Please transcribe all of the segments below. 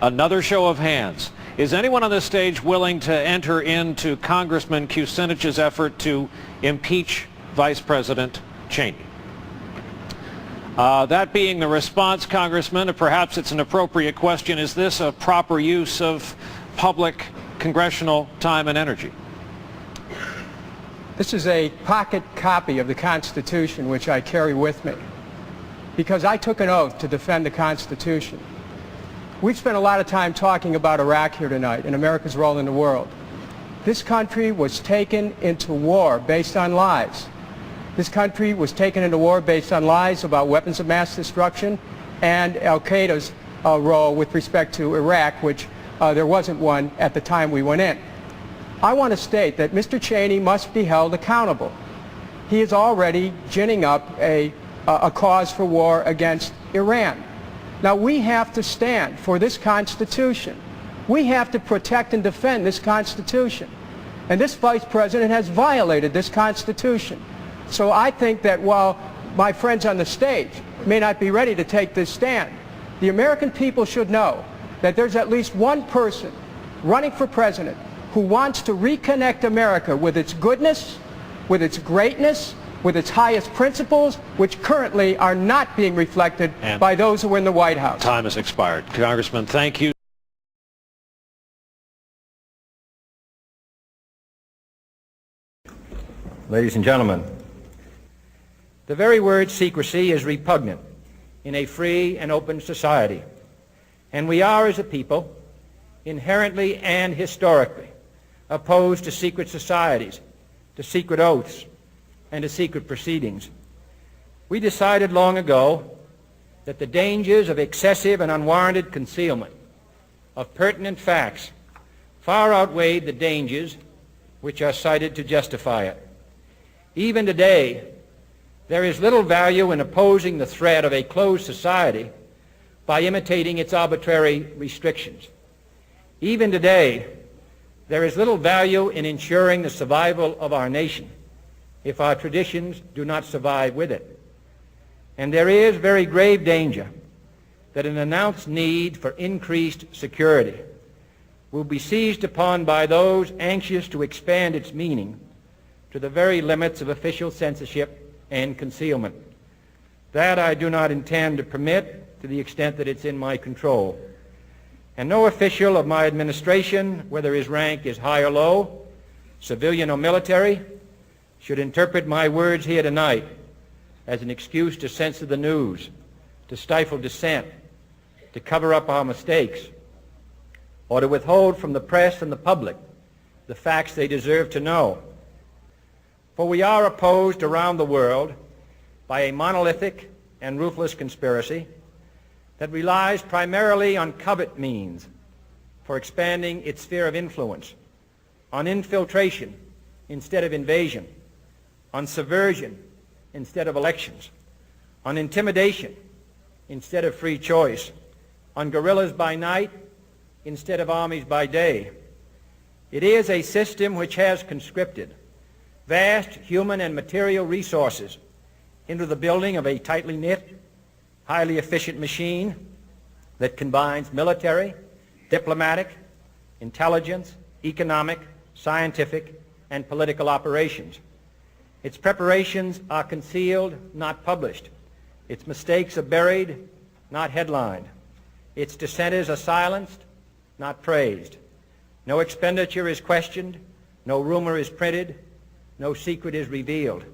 Another show of hands. Is anyone on this stage willing to enter into Congressman Kucinich's effort to impeach Vice President Cheney? That being the response, Congressman, perhaps it's an appropriate question. Is this a proper use of public congressional time and energy? This is a pocket copy of the Constitution which I carry with me because I took an oath to defend the Constitution. We've spent a lot of time talking about Iraq here tonight and America's role in the world. This country was taken into war based on lies. This country was taken into war based on lies about weapons of mass destruction and al-Qaeda's role with respect to Iraq, which there wasn't one at the time we went in. I want to state that Mr. Cheney must be held accountable. He is already ginning up a cause for war against Iran. Now, we have to stand for this Constitution. We have to protect and defend this Constitution. And this Vice President has violated this Constitution. So I think that while my friends on the stage may not be ready to take this stand, the American people should know that there's at least one person running for president who wants to reconnect America with its goodness, with its greatness, with its highest principles, which currently are not being reflected by those who are in the White House. Time has expired. Congressman, thank you. Ladies and gentlemen, the very word secrecy is repugnant in a free and open society, and we are, as a people, inherently and historically opposed to secret societies, to secret oaths, and to secret proceedings. We decided long ago that the dangers of excessive and unwarranted concealment of pertinent facts far outweighed the dangers which are cited to justify it. Even today, there is little value in opposing the threat of a closed society by imitating its arbitrary restrictions. Even today, there is little value in ensuring the survival of our nation if our traditions do not survive with it. And there is very grave danger that an announced need for increased security will be seized upon by those anxious to expand its meaning to the very limits of official censorship and concealment. That I do not intend to permit to the extent that it's in my control. And no official of my administration, whether his rank is high or low, civilian or military, should interpret my words here tonight as an excuse to censor the news, to stifle dissent, to cover up our mistakes, or to withhold from the press and the public the facts they deserve to know. For we are opposed around the world by a monolithic and ruthless conspiracy that relies primarily on covert means for expanding its sphere of influence, on infiltration instead of invasion, on subversion instead of elections, on intimidation instead of free choice, on guerrillas by night instead of armies by day. It is a system which has conscripted vast human and material resources into the building of a tightly knit, highly efficient machine that combines military, diplomatic, intelligence, economic, scientific, and political operations. Its preparations are concealed, not published. Its mistakes are buried, not headlined. Its dissenters are silenced, not praised. No expenditure is questioned, no rumor is printed, no secret is revealed.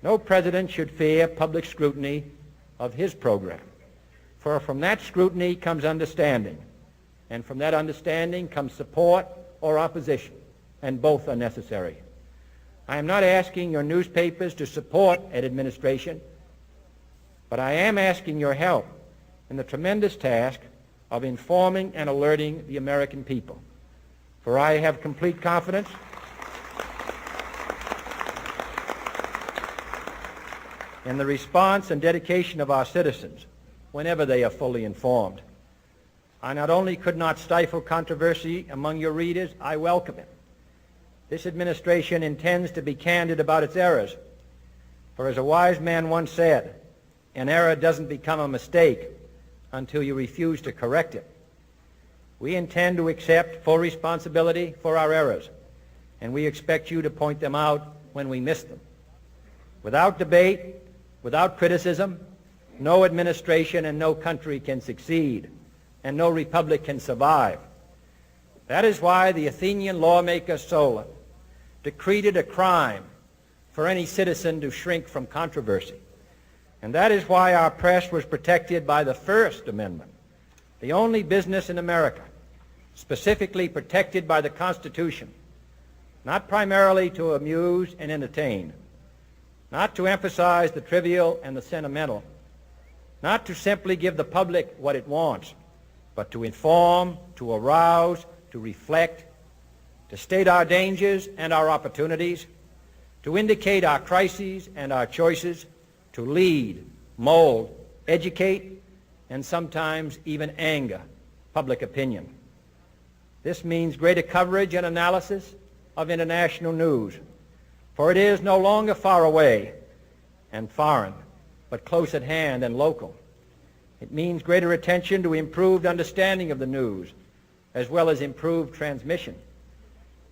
No president should fear public scrutiny of his program, for from that scrutiny comes understanding, and from that understanding comes support or opposition, and both are necessary. I am not asking your newspapers to support an administration, but I am asking your help in the tremendous task of informing and alerting the American people. For I have complete confidence in the response and dedication of our citizens whenever they are fully informed. I not only could not stifle controversy among your readers, I welcome it. This administration intends to be candid about its errors. For as a wise man once said, an error doesn't become a mistake until you refuse to correct it. We intend to accept full responsibility for our errors, and we expect you to point them out when we miss them. Without debate, without criticism, no administration and no country can succeed, and no republic can survive. That is why the Athenian lawmaker Solon decreed it a crime for any citizen to shrink from controversy. And that is why our press was protected by the First Amendment, the only business in America specifically protected by the Constitution, not primarily to amuse and entertain, not to emphasize the trivial and the sentimental, not to simply give the public what it wants, but to inform, to arouse, to reflect, to state our dangers and our opportunities, to indicate our crises and our choices, to lead, mold, educate, and sometimes even anger public opinion. This means greater coverage and analysis of international news, for it is no longer far away and foreign, but close at hand and local. It means greater attention to improved understanding of the news, as well as improved transmission.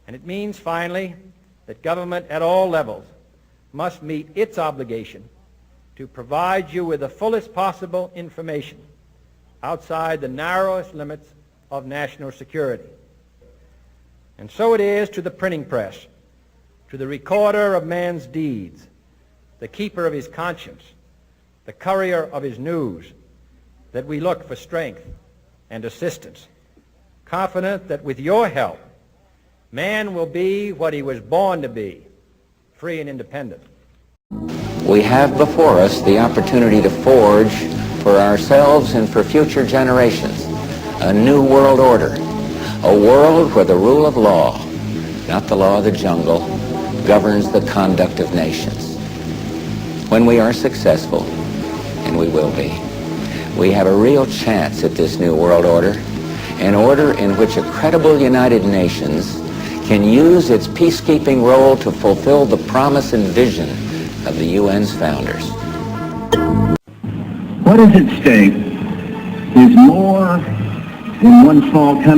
And it means, finally, that government at all levels must meet its obligation to provide you with the fullest possible information outside the narrowest limits of national security. And so it is to the printing press, to the recorder of man's deeds, the keeper of his conscience, the courier of his news, that we look for strength and assistance, confident that with your help, man will be what he was born to be, free and independent. We have before us the opportunity to forge for ourselves and for future generations a new world order, a world where the rule of law, not the law of the jungle, governs the conduct of nations. When we are successful, and we will be, we have a real chance at this new world order, an order in which a credible United Nations can use its peacekeeping role to fulfill the promise and vision of the UN's founders. What is at stake is more than one small country.